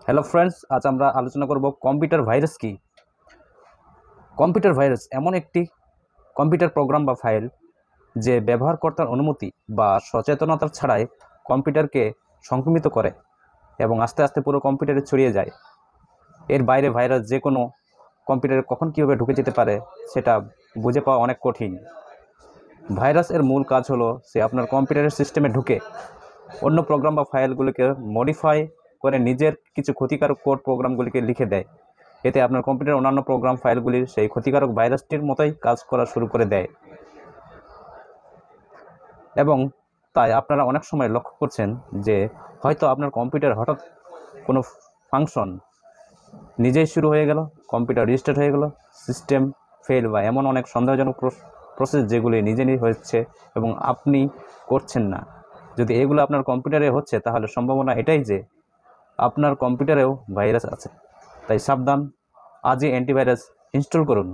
Hello friends, আজ আমরা আলোচনা করব কম্পিউটার ভাইরাস কি। কম্পিউটার ভাইরাস এমন একটি কম্পিউটার প্রোগ্রাম বা ফাইল যে ব্যবহারকর্তার অনুমতি বা সচেতনতা ছাড়াই কম্পিউটারকে সংক্রমিত করে এবং আস্তে আস্তে পুরো কম্পিউটারে ছড়িয়ে যায়। এর বাইরে ভাইরাস যে কোনো কম্পিউটারে কখন কীভাবে ঢুকে যেতে পারে সেটা বুঝে পাওয়া অনেক কঠিন। ভাইরাস এর মূল কাজ হলো সে আপনার কম্পিউটারের সিস্টেমে ঢুকে অন্য প্রোগ্রাম বা ফাইলগুলিকে মডিফাই করে নিজের কিছু ক্ষতিকারক কোড প্রোগ্রামগুলিকে লিখে দেয়। এতে আপনার কম্পিউটারের অন্যান্য প্রোগ্রাম ফাইলগুলির সেই ক্ষতিকারক ভাইরাসটির মতোই কাজ করা শুরু করে দেয়। এবং তাই আপনারা অনেক সময় লক্ষ্য করছেন যে হয়তো আপনার কম্পিউটার হঠাৎ কোনো ফাংশন নিজেই শুরু হয়ে গেল, কম্পিউটার রিস্টার্ট হয়ে গেল, সিস্টেম ফেল বা এমন অনেক সন্দেহজনক প্রসেস যেগুলি নিজেই হচ্ছে এবং আপনি করছেন না। যদি এগুলো আপনার কম্পিউটারে হচ্ছে তাহলে সম্ভাবনা এটাই যে আপনার কম্পিউটারেও ভাইরাস আছে। তাই সাবধান, আজই অ্যান্টিভাইরাস ইনস্টল করুন।